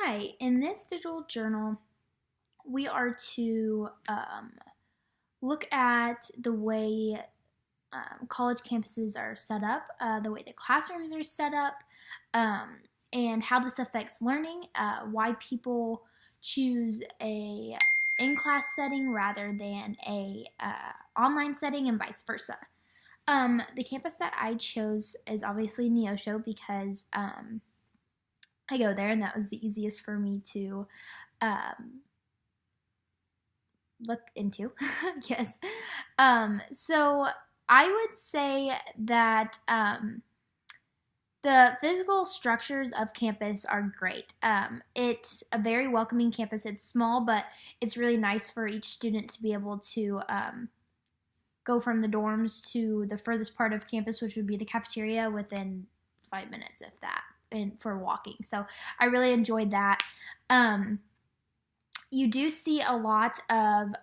Hi, in this visual journal, we are to look at the way college campuses are set up, the way the classrooms are set up, um, and how this affects learning, why people choose a in-class setting rather than a online setting, and vice versa. The campus that I chose is obviously Neosho because I go there, and that was the easiest for me to um, look into. Yes. So I would say that the physical structures of campus are great. It's a very welcoming campus. It's small, but it's really nice for each student to be able to go from the dorms to the furthest part of campus, which would be the cafeteria, within 5 minutes, if that, and for walking. So I really enjoyed that. You do see a lot of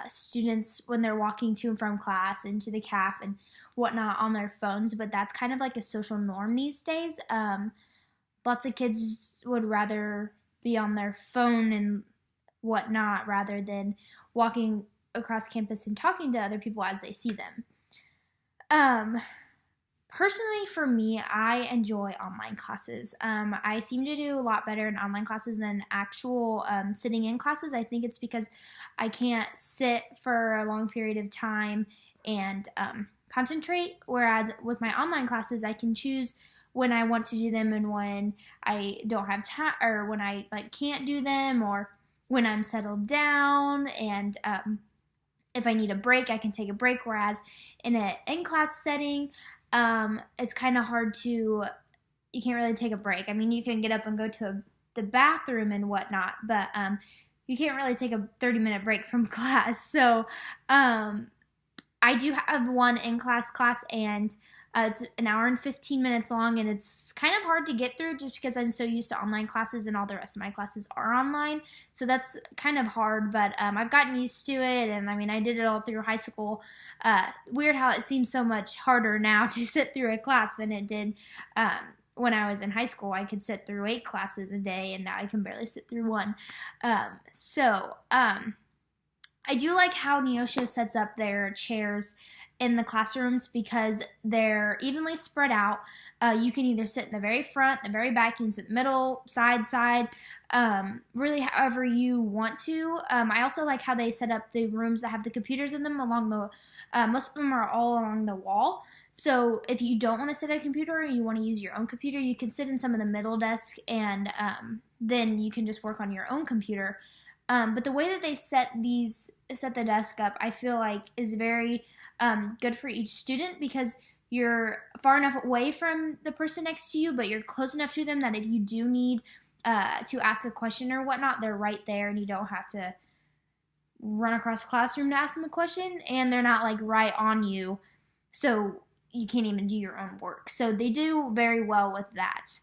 students when they're walking to and from class into the caf and whatnot on their phones, but that's kind of like a social norm these days. Lots of kids would rather be on their phone and whatnot rather than walking across campus and talking to other people as they see them. Personally, for me, I enjoy online classes. I seem to do a lot better in online classes than actual sitting in classes. I think it's because I can't sit for a long period of time and concentrate, whereas with my online classes, I can choose when I want to do them and when I don't have time, or when I can't do them, or when I'm settled down, and if I need a break, I can take a break. Whereas in an in-class setting, it's kind of hard to, you can't really take a break. I mean, you can get up and go to the bathroom and whatnot, but you can't really take a 30-minute break from class. So I do have one in-class class, and it's an hour and 15 minutes long, and it's kind of hard to get through just because I'm so used to online classes and all the rest of my classes are online. So that's kind of hard, but I've gotten used to it, and I mean, I did it all through high school. Weird how it seems so much harder now to sit through a class than it did when I was in high school. I could sit through 8 classes a day, and now I can barely sit through one. I do like how Neosho sets up their chairs in the classrooms because they're evenly spread out. You can either sit in the very front, the very back, you can sit in the middle, side, really however you want to. I also like how they set up the rooms that have the computers in them along the, most of them are all along the wall. So if you don't want to sit at a computer or you want to use your own computer, you can sit in some of the middle desks, and then you can just work on your own computer. But the way that they set the desk up, I feel like is very good for each student, because you're far enough away from the person next to you, but you're close enough to them that if you do need to ask a question or whatnot, they're right there, and you don't have to run across the classroom to ask them a question, and they're not right on you, so you can't even do your own work. So they do very well with that.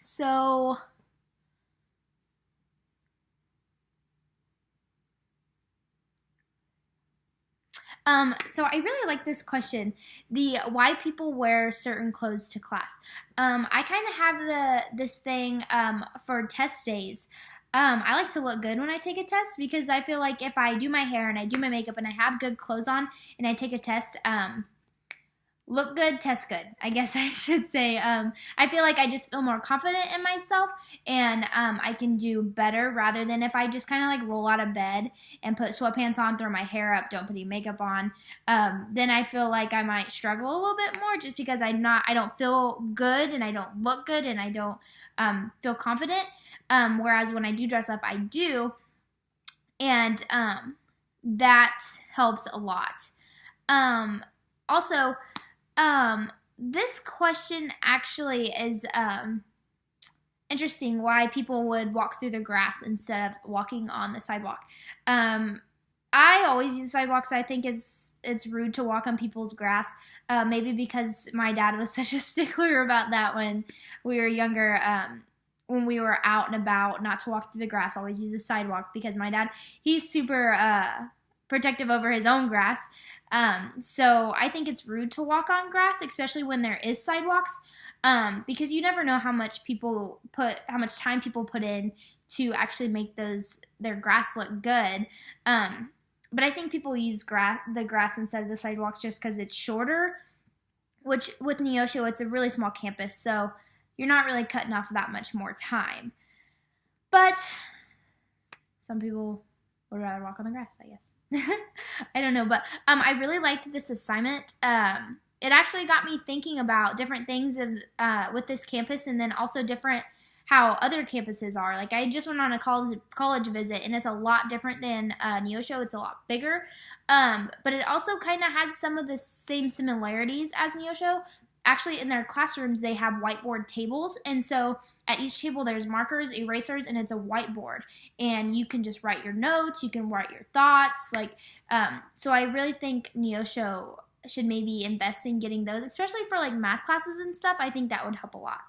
So I really like this question, the why people wear certain clothes to class. I kind of have this thing for test days. I like to look good when I take a test, because I feel like if I do my hair and I do my makeup and I have good clothes on and I take a test, look good, test good, I guess I should say. I feel like I just feel more confident in myself, and I can do better rather than if I just kind of roll out of bed and put sweatpants on, throw my hair up, don't put any makeup on. Then I feel like I might struggle a little bit more, just because I don't feel good, and I don't look good, and I don't feel confident. Whereas when I do dress up, I do, and that helps a lot. Also, this question actually is interesting, why people would walk through the grass instead of walking on the sidewalk. I always use sidewalks. I think it's rude to walk on people's grass. Maybe because my dad was such a stickler about that when we were younger. When we were out and about, not to walk through the grass, always use the sidewalk, because my dad, he's super protective over his own grass. So I think it's rude to walk on grass, especially when there is sidewalks. because you never know how much time people put in to actually make their grass look good. But I think people use the grass instead of the sidewalks just because it's shorter. Which with Neosho, it's a really small campus, so you're not really cutting off that much more time. But some people would rather walk on the grass, I guess. I don't know, but I really liked this assignment. It actually got me thinking about different things with this campus, and then also different how other campuses are. Like, I just went on a college visit, and it's a lot different than Neosho. It's a lot bigger, but it also kind of has some of the same similarities as Neosho. Actually, in their classrooms, they have whiteboard tables, and so at each table there's markers, erasers, and it's a whiteboard, and you can just write your notes, you can write your thoughts, so I really think Neosho should maybe invest in getting those, especially for like math classes and stuff. I think that would help a lot.